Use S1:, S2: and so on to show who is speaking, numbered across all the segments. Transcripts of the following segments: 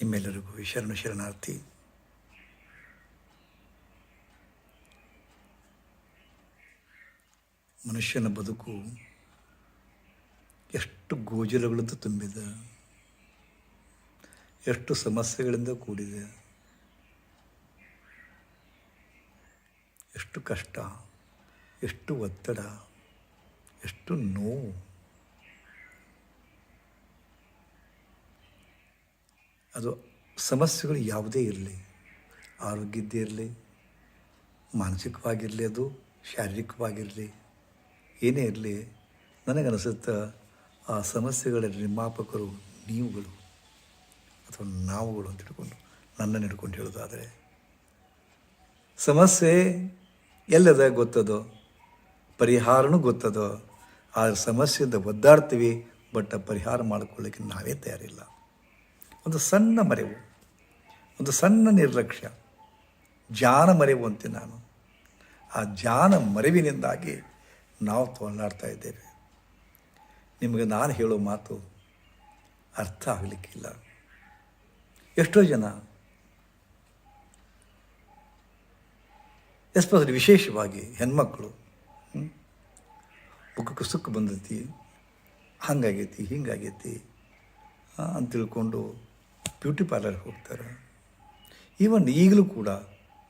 S1: ನಿಮ್ಮೆಲ್ಲರಿಗೂ ಶರಣು ಶರಣಾರ್ಥಿ. ಮನುಷ್ಯನ ಬದುಕು ಎಷ್ಟು ಗೋಜಲಗಳಿಂದ ತುಂಬಿದೆ, ಎಷ್ಟು ಸಮಸ್ಯೆಗಳಿಂದ ಕೂಡಿದೆ, ಎಷ್ಟು ಕಷ್ಟ, ಎಷ್ಟು ಒತ್ತಡ, ಎಷ್ಟು ನೋವು. ಅದು ಸಮಸ್ಯೆಗಳು ಯಾವುದೇ ಇರಲಿ, ಆರೋಗ್ಯದ್ದೇ ಇರಲಿ, ಮಾನಸಿಕವಾಗಿರಲಿ, ಅದು ಶಾರೀರಿಕವಾಗಿರಲಿ, ಏನೇ ಇರಲಿ, ನನಗನ್ನಿಸುತ್ತೆ ಆ ಸಮಸ್ಯೆಗಳ ನಿರ್ಮಾಪಕರು ನೀವುಗಳು ಅಥವಾ ನಾವುಗಳು ಅಂತ ಹಿಡ್ಕೊಂಡು, ನನ್ನನ್ನು ಹಿಡ್ಕೊಂಡು ಹೇಳೋದಾದರೆ, ಸಮಸ್ಯೆ ಎಲ್ಲದ ಗೊತ್ತದೋ, ಪರಿಹಾರನೂ ಗೊತ್ತದೋ, ಆ ಸಮಸ್ಯೆಯಿಂದ ಒದ್ದಾಡ್ತೀವಿ, ಬಟ್ ಪರಿಹಾರ ಮಾಡಿಕೊಳ್ಳೋಕ್ಕೆ ನಾವೇ ತಯಾರಿಲ್ಲ. ಒಂದು ಸಣ್ಣ ಮರೆವು, ಒಂದು ಸಣ್ಣ ನಿರ್ಲಕ್ಷ್ಯ, ಜಾನ ಮರೆವು ಅಂತೀನಿ ನಾನು. ಆ ಜಾನ ಮರೆವಿನಿಂದಾಗಿ ನಾವು ತೊಳಲಾಡ್ತಾ ಇದ್ದೇವೆ. ನಿಮಗೆ ನಾನು ಹೇಳೋ ಮಾತು ಅರ್ಥ ಆಗಲಿಕ್ಕಿಲ್ಲ. ಎಷ್ಟೋ ಜನ, ಎಸ್ಪೆಷಲಿ ವಿಶೇಷವಾಗಿ ಹೆಣ್ಮಕ್ಳು, ಮುಖಕ್ಕೆ ಸುಕ್ಕ ಬಂದೈತಿ, ಹಂಗಾಗೈತಿ, ಹಿಂಗಾಗೈತಿ ಅಂತ ತಿಳ್ಕೊಂಡು ಬ್ಯೂಟಿ ಪಾರ್ಲರ್ಗೆ ಹೋಗ್ತಾರೆ. ಈವನ್ ಈಗಲೂ ಕೂಡ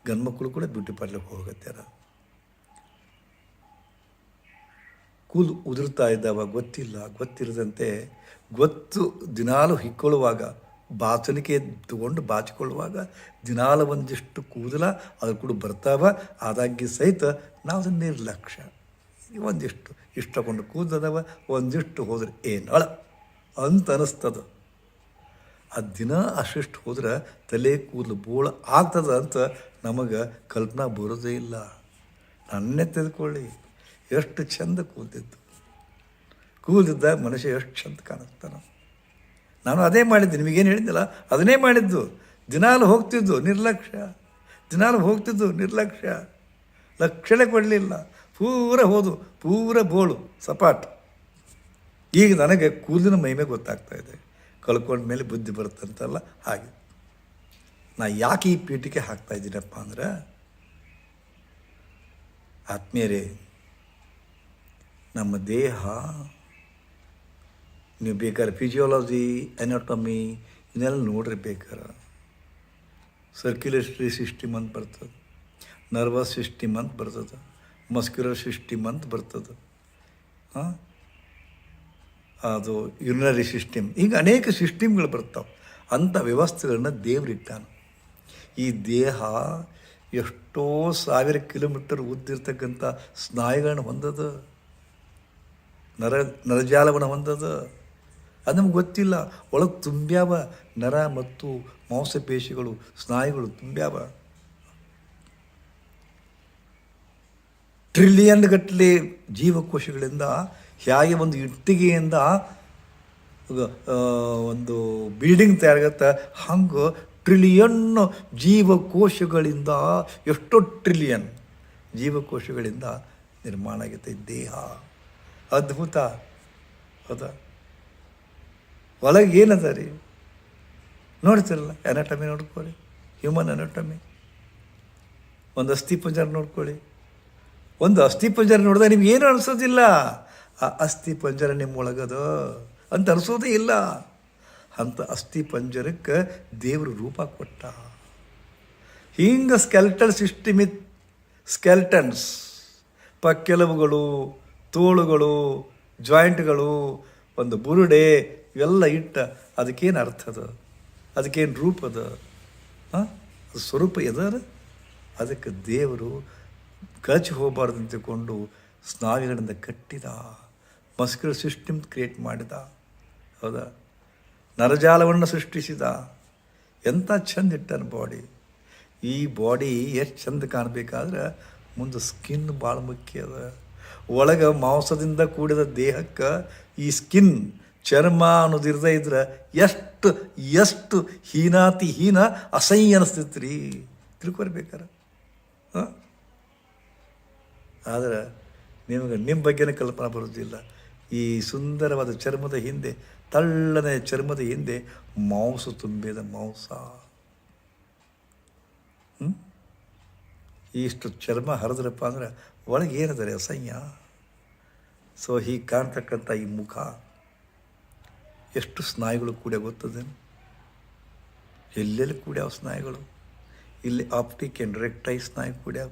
S1: ಗಂಡ್ಮಕ್ಳು ಕೂಡ ಬ್ಯೂಟಿ ಪಾರ್ಲರ್ಗೆ ಹೋಗತ್ತಾರೆ. ಕೂದಲು ಉದುರ್ತಾ ಇದ್ದಾವ ಗೊತ್ತಿರದಂತೆ ಗೊತ್ತು ದಿನಾಲು ಹಿಕ್ಕೊಳ್ಳುವಾಗ, ಬಾಚಣಿಕೆ ತಗೊಂಡು ಬಾಚಿಕೊಳ್ಳುವಾಗ ದಿನಾಲು ಒಂದಿಷ್ಟು ಕೂದಲ ಅದು ಕೂಡ ಬರ್ತಾವ. ಆದಾಗಿ ಸಹಿತ ನಾವು ಅದನ್ನು ನಿರ್ಲಕ್ಷ್ಯ, ಒಂದಿಷ್ಟು ಇಷ್ಟು ತಗೊಂಡು ಕೂದಲದವ, ಒಂದಿಷ್ಟು ಹೋದ್ರೆ ಏನಳ ಅಂತ ಅನ್ನಿಸ್ತದ. ಆ ದಿನ ಅಷ್ಟಿಷ್ಟು ಹೋದ್ರೆ ತಲೆ ಕೂದಲು ಬೋಳ ಆಗ್ತದ ಅಂತ ನಮಗೆ ಕಲ್ಪನಾ ಬರೋದೇ ಇಲ್ಲ. ನನ್ನೇ ತೆಗೆದುಕೊಳ್ಳಿ, ಎಷ್ಟು ಚಂದ ಕೂದಿದ್ದ ಮನುಷ್ಯ ಎಷ್ಟು ಚಂದ ಕಾಣಿಸ್ತಾನೆ. ನಾನು ಅದೇ ಮಾಡಿದ್ದೆ, ನಿಮಗೇನು ಹೇಳಿದ್ದಿಲ್ಲ, ಅದನ್ನೇ ಮಾಡಿದ್ದು. ದಿನಾಲು ಹೋಗ್ತಿದ್ದು ನಿರ್ಲಕ್ಷ್ಯ, ಲಕ್ಷಣೆ ಕೊಡಲಿಲ್ಲ, ಪೂರ ಬೋಳು ಸಪಾಟ್. ಈಗ ನನಗೆ ಕೂದಲಿನ ಮೈಮೆ ಗೊತ್ತಾಗ್ತಾ ಇದೆ, ಕಳ್ಕೊಂಡ ಮೇಲೆ ಬುದ್ಧಿ ಬರುತ್ತಂತಲ್ಲ ಹಾಗೆ. ನಾ ಯಾಕೆ ಈ ಪೀಠಿಕೆ ಹಾಕ್ತಾಯಿದ್ದೀನಪ್ಪ ಅಂದ್ರೆ, ಆತ್ಮೀಯರೇ, ನಮ್ಮ ದೇಹ, ನೀವು ಬೇಕಾದ್ರೆ ಫಿಸಿಯಾಲಜಿ, ಎನಾಟಮಿ ಇದನ್ನೆಲ್ಲ ನೋಡ್ರಿ ಬೇಕಾರೆ. ಸರ್ಕ್ಯುಲೇಟರಿ ಸಿಸ್ಟಮ್ ಅಂತ ಬರ್ತದೆ, ನರ್ವಸ್ ಸಿಸ್ಟಮ್ ಅಂತ ಬರ್ತದೆ, ಮಸ್ಕ್ಯುಲರ್ ಸಿಸ್ಟಮ್ ಅಂತ ಬರ್ತದೆ, ಅದು ಯುರಿನರಿ ಸಿಸ್ಟಮ್, ಈಗ ಅನೇಕ ಸಿಸ್ಟಮ್ಗಳು ಬರ್ತಾವೆ. ಅಂಥ ವ್ಯವಸ್ಥೆಗಳನ್ನ ದೇವರಿಟ್ಟಾನ. ಈ ದೇಹ ಎಷ್ಟೋ 1000 ಕಿಲೋಮೀಟರ್ ಉದ್ದಿರ್ತಕ್ಕಂಥ ಸ್ನಾಯುಗಳನ್ನ ಹೊಂದದ, ನರಜಾಲವನ್ನು ಹೊಂದದ. ಅದು ನಮ್ಗೆ ಗೊತ್ತಿಲ್ಲ. ಒಳಗೆ ತುಂಬ್ಯಾವ ನರ ಮತ್ತು ಮಾಂಸಪೇಶಿಗಳು, ಸ್ನಾಯುಗಳು ತುಂಬ್ಯಾವ. ಟ್ರಿಲಿಯನ್ ಗಟ್ಟಲೆ ಜೀವಕೋಶಗಳಿಂದ ಹೇಗೆ ಒಂದು ಇಟ್ಟಿಗೆಯಿಂದ ಒಂದು ಬಿಲ್ಡಿಂಗ್ ತಯಾರಾಗತ್ತೆ, ಹಂಗೆ ಟ್ರಿಲಿಯನ್ ಜೀವಕೋಶಗಳಿಂದ, ಎಷ್ಟೋ ಟ್ರಿಲಿಯನ್ ಜೀವಕೋಶಗಳಿಂದ ನಿರ್ಮಾಣ ಆಗೈತೆ ದೇಹ. ಅದ್ಭುತ ಹೌದಾ? ಒಳಗೆ ಏನದ ರೀ ನೋಡ್ತಿರಲ್ಲ, ಎನಾಟಮಿ ನೋಡ್ಕೊಳ್ಳಿ, ಹ್ಯೂಮನ್ ಎನಾಟಮಿ. ಒಂದು ಅಸ್ಥಿಪಂಜರ ನೋಡ್ಕೊಳ್ಳಿ, ಒಂದು ಅಸ್ಥಿಪಂಜರ ನೋಡಿದಾಗ ನಿಮ್ಗೆ ಏನು ಅನಿಸೋದಿಲ್ಲ. ಆ ಅಸ್ಥಿಪಂಜರ ನಿಮ್ಮೊಳಗದ ಅಂತ ಅನಿಸೋದೇ ಇಲ್ಲ. ಅಂಥ ಅಸ್ಥಿಪಂಜರಕ್ಕೆ ದೇವರು ರೂಪ ಕೊಟ್ಟ. ಹಿಂಗೆ ಸ್ಕೆಲ್ಟನ್ ಸಿಸ್ಟಮ್ ಸ್ಕೆಲ್ಟನ್ಸ್, ಪಕ್ಕೆಲುಬುಗಳು, ತೋಳುಗಳು, ಜಾಯಿಂಟ್ಗಳು, ಒಂದು ಬುರುಡೆ, ಇವೆಲ್ಲ ಇಟ್ಟ ಅದಕ್ಕೇನು ಅರ್ಥದ, ಅದಕ್ಕೇನು ರೂಪದ, ಅದು ಸ್ವರೂಪ ಎದರ. ಅದಕ್ಕೆ ದೇವರು ಕಚ್ಚಿ ಹೋಗಬಾರ್ದು ಅಂತಕೊಂಡು ಸ್ನಾಯುಗಳಿಂದ ಕಟ್ಟಿದ, ಮಸ್ಕ್ಯುಲರ್ ಸಿಸ್ಟಮ್ ಕ್ರಿಯೇಟ್ ಮಾಡಿದ, ಹೌದಾ? ನರಜಾಲವನ್ನು ಸೃಷ್ಟಿಸಿದ. ಎಂಥ ಚಂದ ಇಟ್ಟಾನ ಬಾಡಿ. ಈ ಬಾಡಿ ಎಷ್ಟು ಚಂದ ಕಾಣಬೇಕಾದ್ರೆ ಮುಂದೆ ಸ್ಕಿನ್ ಭಾಳ ಮುಖ್ಯ ಅದ. ಒಳಗೆ ಮಾಂಸದಿಂದ ಕೂಡಿದ ದೇಹಕ್ಕೆ ಈ ಸ್ಕಿನ್, ಚರ್ಮ ಅನ್ನೋದಿರದೇ ಇದ್ರೆ ಎಷ್ಟು ಹೀನ ಅಸಹ್ಯ ಅನಿಸ್ತೈತೆ ರೀ, ತಿಳ್ಕೊರ್ಬೇಕಾರೆ. ಆದರೆ ನಿಮಗೆ ನಿಮ್ಮ ಬಗ್ಗೆನೇ ಕಲ್ಪನೆ ಬರೋದಿಲ್ಲ. ಈ ಸುಂದರವಾದ ಚರ್ಮದ ಹಿಂದೆ ತಳ್ಳನೆ ಚರ್ಮದ ಹಿಂದೆ ಮಾಂಸ ತುಂಬಿದ ಮಾಂಸ. ಇಷ್ಟು ಚರ್ಮ ಹರಿದ್ರಪ್ಪ ಅಂದ್ರೆ ಒಳಗೆ ಏನದರೆ ಅಸಹ್ಯ. ಸೊ ಹೀಗೆ ಕಾಣ್ತಕ್ಕಂಥ ಈ ಮುಖ ಎಷ್ಟು ಸ್ನಾಯುಗಳು ಕೂಡ ಗೊತ್ತದೇನು? ಎಲ್ಲೆಲ್ಲಿ ಕೂಡ್ಯಾವ ಸ್ನಾಯುಗಳು? ಇಲ್ಲಿ ಆಪ್ಟಿಕ್ ಆ್ಯಂಡ್ ರೆಕ್ಟೈ ಸ್ನಾಯು ಕೂಡ್ಯಾವ.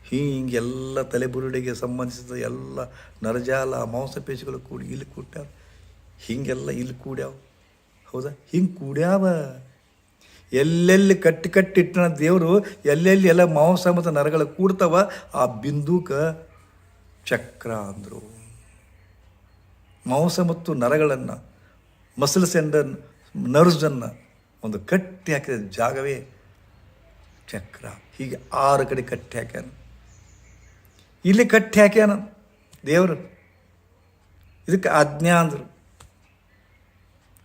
S1: ಹೀಗೆಲ್ಲ ತಲೆಬುರುಡೆಗೆ ಸಂಬಂಧಿಸಿದ ಎಲ್ಲ ನರಜಾಲ ಮಾಂಸಪೇಶಿಗಳು ಕೂಡಿ ಇಲ್ಲಿ ಕೂಡ್ಯಾವ. ಹೀಗೆಲ್ಲ ಇಲ್ಲಿ ಕೂಡ್ಯಾವ. ಹೌದಾ? ಹಿಂಗೆ ಕೂಡ್ಯಾವ. ಎಲ್ಲೆಲ್ಲಿ ಕಟ್ಟಿಟ್ಟನ ದೇವರು ಎಲ್ಲೆಲ್ಲಿ ಎಲ್ಲ ಮಾಂಸ ಮತ್ತು ನರಗಳು ಕೂಡ್ತಾವ ಆ ಬಿಂದೂಕ ಚಕ್ರ ಅಂದರು. ಮಾಂಸ ಮತ್ತು ನರಗಳನ್ನು, ಮಸಲ್ಸ್ ಆ್ಯಂಡ್ ನರ್ವ್ಸನ್ನು ಒಂದು ಕಟ್ಟಿ ಹಾಕಿದ ಜಾಗವೇ ಚಕ್ರ. ಹೀಗೆ 6 ಕಡೆ ಕಟ್ಟಿ ಹಾಕ್ಯಾನ. ಇಲ್ಲಿ ಕಟ್ಟಿ ಹಾಕ್ಯಾನ ದೇವರು. ಇದಕ್ಕೆ ಆಜ್ಞಾ ಅಂದರು.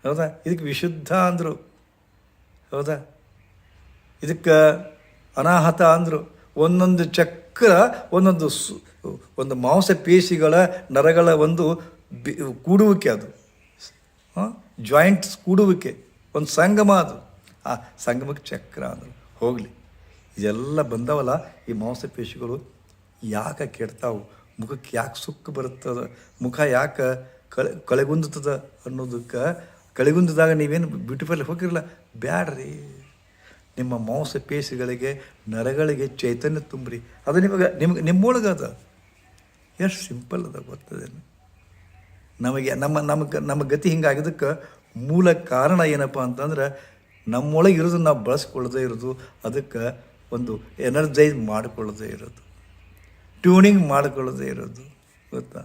S1: ಹೌದಾ? ಇದಕ್ಕೆ ವಿಶುದ್ಧ ಅಂದರು. ಹೌದಾ? ಇದಕ್ಕೆ ಅನಾಹತ ಅಂದರು. ಒಂದೊಂದು ಚಕ್ರ ಒಂದು ಮಾಂಸಪೇಶಿಗಳ ನರಗಳ ಒಂದು ಕೂಡುವಿಕೆ. ಅದು ಜಾಯಿಂಟ್ಸ್ ಕೂಡುವಿಕೆ, ಒಂದು ಸಂಗಮ. ಅದು ಆ ಸಂಗಮಕ್ಕೆ ಚಕ್ರ ಅಂದರು. ಹೋಗಲಿ, ಇದೆಲ್ಲ ಬಂದವಲ್ಲ ಈ ಮಾಂಸಪೇಶಿಗಳು ಯಾಕೆ ಕೆಡ್ತಾವೆ, ಮುಖಕ್ಕೆ ಯಾಕೆ ಸುಕ್ಕು ಬರುತ್ತದ, ಮುಖ ಯಾಕೆ ಕಳೆಗುಂದುತ್ತದ ಅನ್ನೋದಕ್ಕೆ. ಕಳೆಗುಂದಿದಾಗ ನೀವೇನು ಬ್ಯೂಟಿಫುಲ್ ಹೋಗಿರಲ್ಲ, ಬ್ಯಾಡ್ರಿ. ನಿಮ್ಮ ಮಾಂಸಪೇಶಿಗಳಿಗೆ ನರಗಳಿಗೆ ಚೈತನ್ಯ ತುಂಬ್ರಿ. ಅದು ನಿಮ್ಮೊಳಗೆ ಅದ. ಎಷ್ಟು ಸಿಂಪಲ್ ಅದ ಗೊತ್ತದೇನು? ನಮಗೆ ನಮ್ಮ ಗತಿ ಹಿಂಗಾಗಿದ್ದಕ್ಕೆ ಮೂಲ ಕಾರಣ ಏನಪ್ಪ ಅಂತಂದ್ರೆ ನಮ್ಮೊಳಗೆ ಇರೋದು ನಾವು ಬಳಸ್ಕೊಳ್ಳದೇ ಇರೋದು, ಅದಕ್ಕೆ ಒಂದು ಎನರ್ಜೈಸ್ ಮಾಡಿಕೊಳ್ಳದೇ ಇರೋದು, ಟ್ಯೂನಿಂಗ್ ಮಾಡಿಕೊಳ್ಳದೇ ಇರೋದು. ಗೊತ್ತಾ?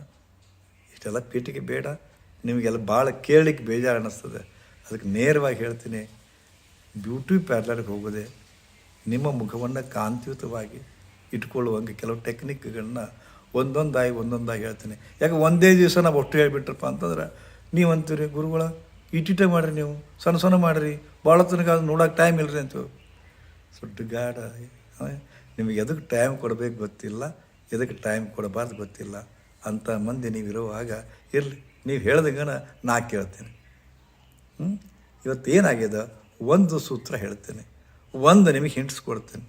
S1: ಇಷ್ಟೆಲ್ಲ ಪೀಠಿಗೆ ಬೇಡ. ನಿಮಗೆಲ್ಲ ಭಾಳ ಕೇಳಲಿಕ್ಕೆ ಬೇಜಾರು ಅನ್ನಿಸ್ತದೆ. ಅದಕ್ಕೆ ನೇರವಾಗಿ ಹೇಳ್ತೀನಿ, ಬ್ಯೂಟಿ ಪಾರ್ಲರ್ಗೆ ಹೋಗೋದೆ ನಿಮ್ಮ ಮುಖವನ್ನು ಕಾಂತಿಯುತವಾಗಿ ಇಟ್ಕೊಳ್ಳುವಂಗೆ ಕೆಲವು ಟೆಕ್ನಿಕ್ಗಳನ್ನ ಒಂದೊಂದಾಗಿ ಹೇಳ್ತೀನಿ. ಯಾಕೆ ಒಂದೇ ದಿವಸ ನಾವು ಒಟ್ಟು ಹೇಳಿಬಿಟ್ರಪ್ಪ ಅಂತಂದ್ರೆ ನೀವು ಅಂತೀರಿ, ಗುರುಗಳ ಇಟ್ಟಿಟ ಮಾಡಿರಿ, ನೀವು ಸಣ್ಣ ಮಾಡಿರಿ, ಭಾಳ ತನಕ ಅದು ನೋಡೋಕೆ ಟೈಮ್ ಇಲ್ಲರಿ ಅಂತೀವಿ. ಸುಡ್ಗಾಡ. ನಿಮಗೆ ಎದಕ್ಕೆ ಟೈಮ್ ಕೊಡಬೇಕು ಗೊತ್ತಿಲ್ಲ, ಎದಕ್ಕೆ ಟೈಮ್ ಕೊಡಬಾರ್ದು ಗೊತ್ತಿಲ್ಲ ಅಂಥ ಮಂದಿ ನೀವಿರುವಾಗ ಇರಲಿ. ನೀವು ಹೇಳ್ದಂಗೆ ನಾ ಕೇಳ್ತೇನೆ. ಇವತ್ತೇನಾಗ್ಯದ, ಒಂದು ಸೂತ್ರ ಹೇಳ್ತೇನೆ, ಒಂದು ನಿಮಗೆ ಹಿಂಟ್ಸ್ ಕೊಡ್ತೇನೆ.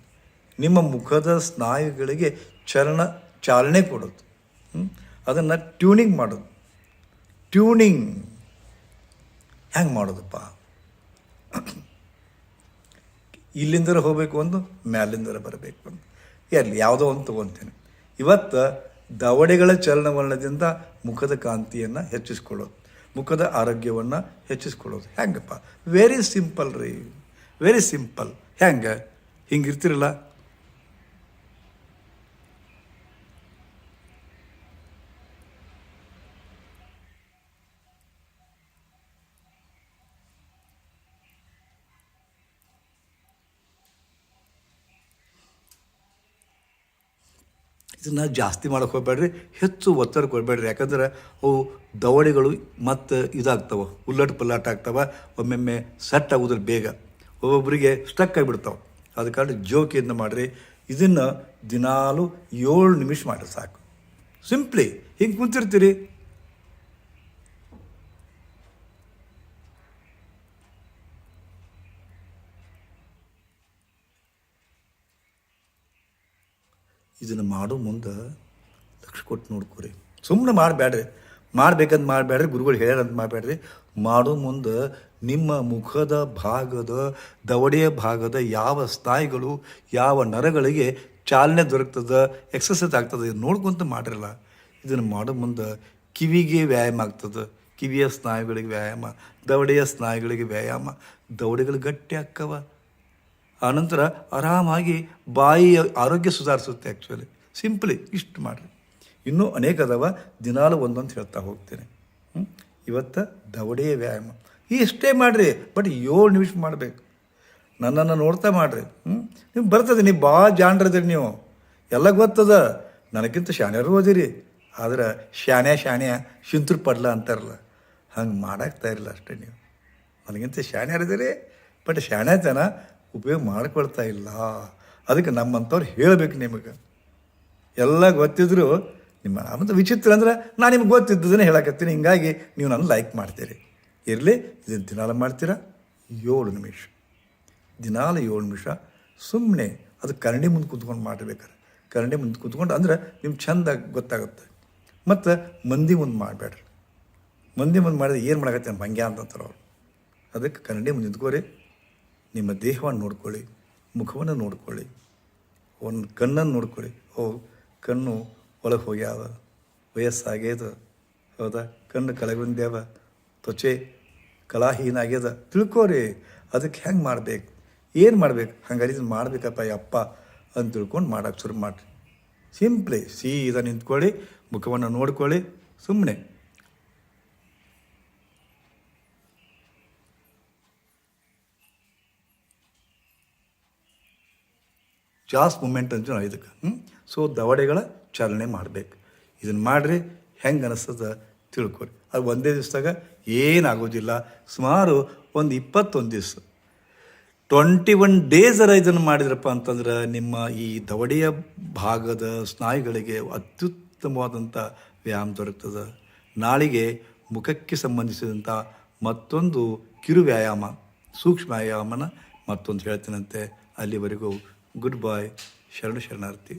S1: ನಿಮ್ಮ ಮುಖದ ಸ್ನಾಯುಗಳಿಗೆ ಚಾಲನೆ ಕೊಡೋದು, ಅದನ್ನು ಟ್ಯೂನಿಂಗ್ ಮಾಡೋದು. ಟ್ಯೂನಿಂಗ್ ಹೆಂಗೆ ಮಾಡೋದಪ್ಪ? ಇಲ್ಲಿಂದರ ಹೋಗಬೇಕು ಒಂದು, ಮ್ಯಾಲಿಂದರ ಬರಬೇಕು ಒಂದು, ಇರಲಿ ಯಾವುದೋ ಒಂದು ತೊಗೊತೀನಿ. ಇವತ್ತು ದವಡೆಗಳ ಚಲನವಲನದಿಂದ ಮುಖದ ಕಾಂತಿಯನ್ನು ಹೆಚ್ಚಿಸ್ಕೊಳ್ಳೋದು, ಮುಖದ ಆರೋಗ್ಯವನ್ನು ಹೆಚ್ಚಿಸ್ಕೊಳ್ಳೋದು ಹೆಂಗಪ್ಪ? ವೆರಿ ಸಿಂಪಲ್ ರೀ, ವೆರಿ ಸಿಂಪಲ್. ಹೆಂಗೆ? ಹಿಂಗಿರ್ತಿರಲ್ಲ, ಇದನ್ನು ಜಾಸ್ತಿ ಮಾಡೋಕ್ಕೆ ಹೋಗ್ಬೇಡ್ರಿ, ಹೆಚ್ಚು ಒತ್ತಡ ಕೊಡಬೇಡ್ರಿ. ಯಾಕಂದ್ರೆ ಅವು ದವಡೆಗಳು ಮತ್ತು ಇದಾಗ್ತವೆ, ಉಲ್ಲಟ್ ಪಲ್ಲಾಟ ಆಗ್ತವೆ, ಒಮ್ಮೊಮ್ಮೆ ಸೆಟ್ ಆಗೋದ್ರಲ್ಲಿ ಬೇಗ, ಒಬ್ಬೊಬ್ಬರಿಗೆ ಸ್ಟಕ್ ಆಗಿಬಿಡ್ತಾವೆ. ಅದ ಕಾರಣ ಜೋಕಿಯಿಂದ ಮಾಡಿರಿ. ಇದನ್ನು ದಿನಾಲು 7 ನಿಮಿಷ ಮಾಡಿರಿ ಸಾಕು. ಸಿಂಪ್ಲಿ ಹಿಂಗೆ ಕುಂತಿರ್ತೀರಿ, ಇದನ್ನು ಮಾಡೋ ಮುಂದೆ ಲಕ್ಷ ಕೊಟ್ಟು ನೋಡ್ಕೊರಿ. ಸುಮ್ಮನೆ ಮಾಡಬೇಡ್ರಿ, ಮಾಡ್ಬೇಕಂತ ಮಾಡಬೇಡ್ರಿ, ಗುರುಗಳು ಹೇಳ್ಯಾರಂತ ಮಾಡಬೇಡ್ರಿ. ಮಾಡೋ ಮುಂದೆ ನಿಮ್ಮ ಮುಖದ ಭಾಗದ, ದವಡೆಯ ಭಾಗದ ಯಾವ ಸ್ನಾಯುಗಳು, ಯಾವ ನರಗಳಿಗೆ ಚಾಲನೆ ದೊರಕ್ತದೆ, ಎಕ್ಸಸೈಸ್ ಆಗ್ತದೆ, ನೋಡ್ಕೊಂತ ಮಾಡಿರಲ್ಲ. ಇದನ್ನು ಮಾಡೋ ಮುಂದೆ ಕಿವಿಗೆ ವ್ಯಾಯಾಮ ಆಗ್ತದೆ, ಕಿವಿಯ ಸ್ನಾಯುಗಳಿಗೆ ವ್ಯಾಯಾಮ, ದವಡೆಯ ಸ್ನಾಯುಗಳಿಗೆ ವ್ಯಾಯಾಮ, ದವಡೆಗಳು ಗಟ್ಟಿ ಆಕ್ಕವ. ಆನಂತರ ಆರಾಮಾಗಿ ಬಾಯಿಯ ಆರೋಗ್ಯ ಸುಧಾರಿಸುತ್ತೆ. ಆ್ಯಕ್ಚುಲಿ ಸಿಂಪ್ಲಿ ಇಷ್ಟು ಮಾಡಿರಿ. ಇನ್ನೂ ಅನೇಕ ಅದಾವ, ದಿನಾಲು ಒಂದೊಂದು ಹೇಳ್ತಾ ಹೋಗ್ತೇನೆ. ಇವತ್ತು ದವಡೆಯ ವ್ಯಾಯಾಮ ಇಷ್ಟೇ ಮಾಡಿರಿ, ಬಟ್ 7 ನಿಮಿಷ ಮಾಡಬೇಕು. ನನ್ನನ್ನು ನೋಡ್ತಾ ಮಾಡಿರಿ. ನೀವು ಬರ್ತದೆ, ನೀವು ಭಾಳ ಜಾಣ್ರದಿರಿ, ನೀವು ಎಲ್ಲ ಗೊತ್ತದ, ನನಗಿಂತ ಶಾಣ್ಯರು ಓದಿರಿ. ಆದ್ರೆ ಶಾಣ್ಯ ಶಿಂತರು ಪಡ್ಲ ಅಂತಾರಲ್ಲ, ಹಂಗೆ ಮಾಡಾಕ್ತಾ ಇರಲ್ಲ ಅಷ್ಟೇ. ನೀವು ನನಗಿಂತ ಶಾಣ್ಯರಿದ್ದೀರಿ, ಬಟ್ ಶಾಣ್ಯತನ ಉಪಯೋಗ ಮಾಡ್ಕೊಳ್ತಾ ಇಲ್ಲ. ಅದಕ್ಕೆ ನಮ್ಮಂಥವ್ರು ಹೇಳಬೇಕು. ನಿಮಗೆ ಎಲ್ಲ ಗೊತ್ತಿದ್ರು ನಿಮ್ಮ ಮತ್ತು ವಿಚಿತ್ರ ಅಂದ್ರೆ ನಾನು ನಿಮ್ಗೆ ಗೊತ್ತಿದ್ದದನ್ನೇ ಹೇಳಕತ್ತೀನಿ. ಹಿಂಗಾಗಿ ನೀವು ನನ್ನ ಲೈಕ್ ಮಾಡ್ತೀರಿ. ಇರಲಿ. ಇದನ್ನು ದಿನಾಲ ಮಾಡ್ತೀರಾ 7 ನಿಮಿಷ, ದಿನಾಲು 7 ನಿಮಿಷ ಸುಮ್ಮನೆ. ಅದು ಕನ್ನಡಿ ಮುಂದೆ ಕೂತ್ಕೊಂಡು ಮಾಡಬೇಕಾರೆ, ಕನ್ನಡಿ ಮುಂದೆ ಕೂತ್ಕೊಂಡು ಅಂದ್ರೆ ನಿಮ್ಗೆ ಚೆಂದ ಗೊತ್ತಾಗುತ್ತೆ. ಮತ್ತು ಮಂದಿ ಮುಂದೆ ಮಾಡಬೇಡ್ರಿ. ಮಂದಿ ಮುಂದೆ ಮಾಡಿದ್ರೆ ಏನು ಮಾಡಕತ್ತೆ ನಮ್ಮ ಹಂಗೆ ಅಂತಂತಾರೆ ಅವ್ರು. ಅದಕ್ಕೆ ಕನ್ನಡಿ ಮುಂದೆ ನಿಂತ್ಕೋರಿ, ನಿಮ್ಮ ದೇಹವನ್ನು ನೋಡ್ಕೊಳ್ಳಿ, ಮುಖವನ್ನು ನೋಡ್ಕೊಳ್ಳಿ, ಒಂದು ಕಣ್ಣನ್ನು ನೋಡ್ಕೊಳ್ಳಿ. ಕಣ್ಣು ಒಳಗೆ ಹೋಗ್ಯಾವ, ವಯಸ್ಸಾಗ್ಯದ, ಹೌದಾ, ಕಣ್ಣು ಕೆಳಗೆ ಬಂದ್ಯಾವ, ತ್ವಚೆ ಕಲಾಹೀನ ಆಗ್ಯದ, ತಿಳ್ಕೊರಿ. ಅದಕ್ಕೆ ಹೆಂಗೆ ಮಾಡ್ಬೇಕು, ಏನು ಮಾಡ್ಬೇಕು, ಹಂಗಾರೆ ಇದನ್ನು ಮಾಡ್ಬೇಕಪ್ಪ ಅಪ್ಪ ಅಂತ ತಿಳ್ಕೊಂಡು ಮಾಡೋಕೆ ಶುರು ಮಾಡಿರಿ. ಸಿಂಪ್ಲಿ ಸೀದಾ ನಿಂತ್ಕೊಳ್ಳಿ, ಮುಖವನ್ನು ನೋಡ್ಕೊಳ್ಳಿ, ಸುಮ್ಮನೆ ಜಾಸ್ ಮೂಮೆಂಟ್ ಅಂತ ನಾವು ಇದಕ್ಕೆ. ಸೊ ದವಡೆಗಳ ಚಾಲನೆ ಮಾಡಬೇಕು. ಇದನ್ನು ಮಾಡಿರಿ, ಹೆಂಗೆ ಅನಿಸ್ತದ ತಿಳ್ಕೊರಿ. ಅದು ಒಂದೇ ದಿವಸದಾಗ ಏನಾಗೋದಿಲ್ಲ. ಸುಮಾರು ಒಂದು 21 ದಿವಸ 21 ಡೇಸರ ಇದನ್ನು ಮಾಡಿದ್ರಪ್ಪ ಅಂತಂದ್ರೆ ನಿಮ್ಮ ಈ ದವಡೆಯ ಭಾಗದ ಸ್ನಾಯುಗಳಿಗೆ ಅತ್ಯುತ್ತಮವಾದಂಥ ವ್ಯಾಯಾಮ ದೊರಕ್ತದೆ. ನಾಳೆಗೆ ಮುಖಕ್ಕೆ ಸಂಬಂಧಿಸಿದಂಥ ಮತ್ತೊಂದು ಕಿರು ವ್ಯಾಯಾಮ, ಸೂಕ್ಷ್ಮ ವ್ಯಾಯಾಮನ ಮತ್ತೊಂದು ಹೇಳ್ತೀನಂತೆ. ಅಲ್ಲಿವರೆಗೂ ಗುಡ್ ಬಾಯ್, ಶರಣಾರ್ಥಿ.